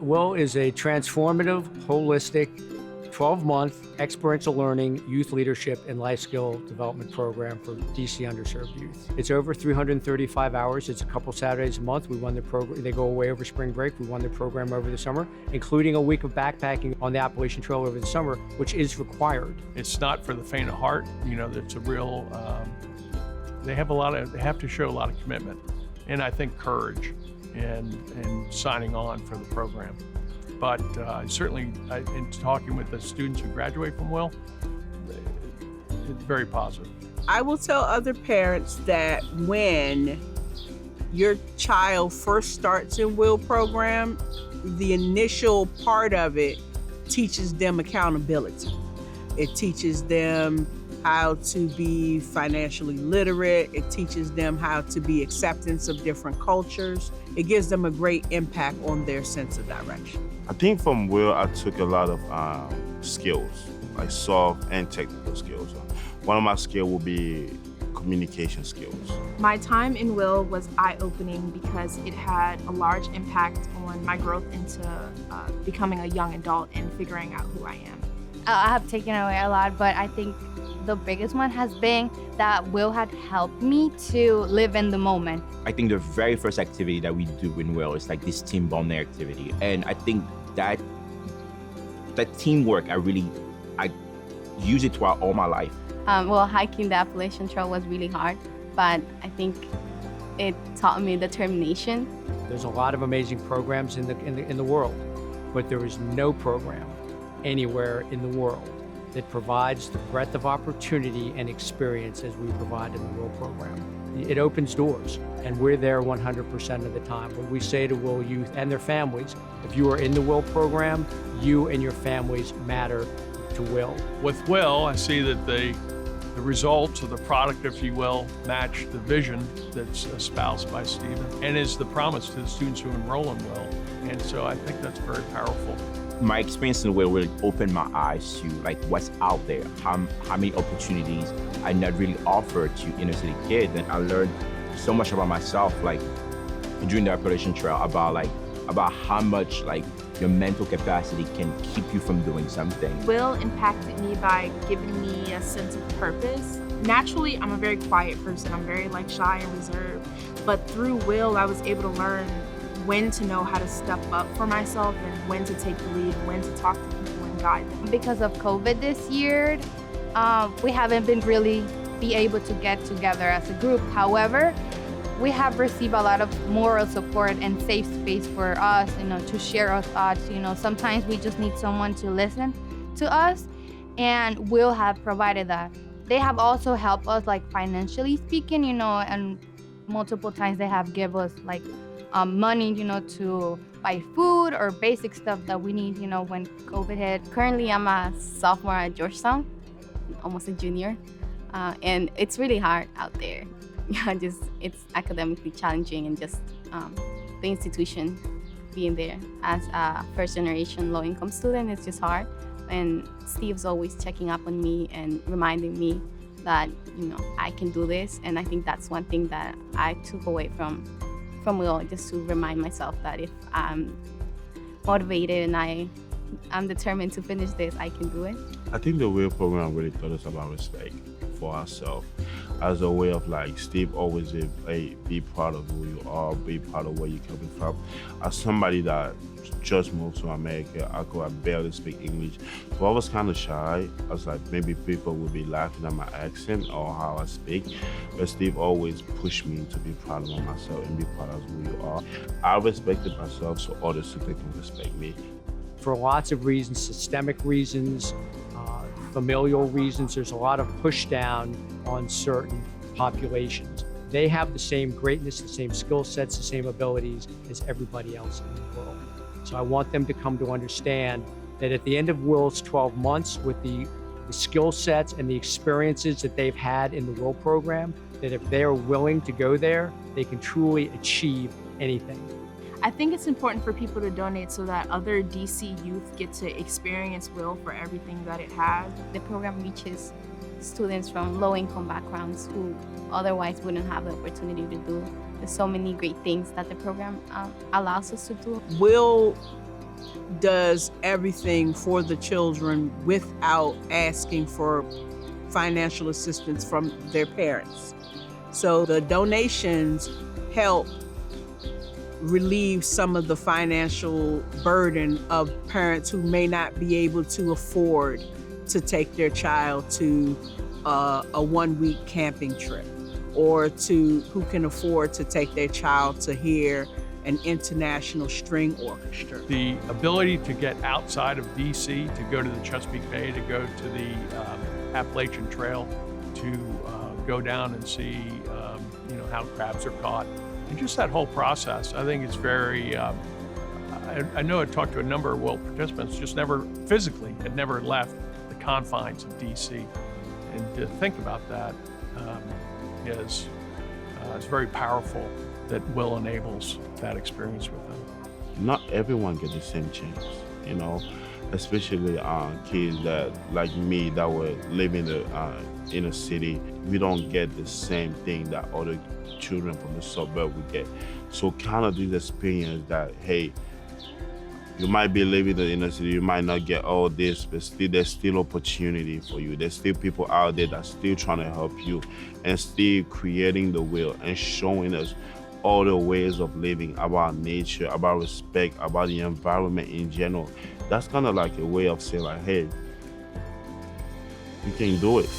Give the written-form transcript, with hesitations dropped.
Will is a transformative, holistic, 12-month experiential learning, youth leadership, and life skill development program for DC underserved youth. It's over 335 hours. It's a couple Saturdays a month. We run the program. They go away over spring break. We run the program over the summer, including a week of backpacking on the Appalachian Trail over the summer, which is required. It's not for the faint of heart. You know, it's a real, they have to show a lot of commitment, and I think courage and signing on for the program. But certainly, in talking with the students who graduate from Will, it's very positive. I will tell other parents that when your child first starts in Will program, the initial part of it teaches them accountability. It teaches them how to be financially literate. It teaches them how to be acceptance of different cultures. It gives them a great impact on their sense of direction. I think from Will, I took a lot of skills, like soft and technical skills. One of my skills will be communication skills. My time in Will was eye-opening because it had a large impact on my growth into becoming a young adult and figuring out who I am. I have taken away a lot, but I think the biggest one has been that Will had helped me to live in the moment. I think the very first activity that we do in Will is like this team bonding activity. And I think that teamwork, I use it throughout all my life. Well, hiking the Appalachian Trail was really hard, but I think it taught me determination. There's a lot of amazing programs in the world, but there is no program anywhere in the world that provides the breadth of opportunity and experience as we provide in the Will program. It opens doors, and we're there 100% of the time. When we say to Will youth and their families, if you are in the Will program, you and your families matter to Will. With Will, I see that the results of the product, if you will, match the vision that's espoused by Stephen and is the promise to the students who enroll in Will. And so I think that's very powerful. My experience in Will really opened my eyes to like what's out there, how many opportunities I not really offered to inner city kids. And I learned so much about myself, like during the Appalachian Trail, about how much like your mental capacity can keep you from doing something. Will impacted me by giving me a sense of purpose. Naturally, I'm a very quiet person. I'm very shy and reserved. But through Will, I was able to learn when to know how to step up for myself and when to take the lead, when to talk to people and guide them. Because of COVID this year, we haven't been really be able to get together as a group. However, we have received a lot of moral support and safe space for us, to share our thoughts. Sometimes we just need someone to listen to us, and Will have provided that. They have also helped us, financially speaking, and multiple times they have given us money, to buy food or basic stuff that we need, when COVID hit. Currently, I'm a sophomore at Georgetown, almost a junior, and it's really hard out there. It's academically challenging, and just the institution being there as a first-generation low-income student, it's just hard. And Steve's always checking up on me and reminding me that, I can do this. And I think that's one thing that I took away from Will, just to remind myself that if I'm motivated and I'm determined to finish this, I can do it. I think the Will program really taught us about respect for ourselves as a way of Steve always be proud of who you are, be proud of where you're coming from. As somebody that just moved to America, I barely speak English. So I was kind of shy. I was maybe people would be laughing at my accent or how I speak. But Steve always pushed me to be proud of myself and be proud of who you are. I respected myself so others can respect me. For lots of reasons, systemic reasons, familial reasons, there's a lot of push down on certain populations. They have the same greatness, the same skill sets, the same abilities as everybody else in the world. So I want them to come to understand that at the end of Will's 12 months, with the skill sets and the experiences that they've had in the Will program, that if they are willing to go there, they can truly achieve anything. I think it's important for people to donate so that other DC youth get to experience Will for everything that it has. The program reaches students from low-income backgrounds who otherwise wouldn't have the opportunity to do. There's so many great things that the program allows us to do. Will does everything for the children without asking for financial assistance from their parents. So the donations help relieve some of the financial burden of parents who may not be able to afford to take their child to a one-week camping trip, or who can afford to take their child to hear an international string orchestra. The ability to get outside of DC, to go to the Chesapeake Bay, to go to the Appalachian Trail, to go down and see how crabs are caught, and just that whole process, I think it's very, I know I talked to a number of WIL participants, just never physically had never left the confines of DC. And to think about that is very powerful, that WIL enables that experience with them. Not everyone gets the same chance, especially kids that, like me, that were living in a city. We don't get the same thing that other children from the suburb would get. So kind of this experience that, hey, you might be living in the inner city, you might not get all this, but still there's still opportunity for you. There's still people out there that's still trying to help you and still creating the WIL and showing us all the ways of living, about nature, about respect, about the environment in general. That's kind of like a way of saying like, hey, you can do it.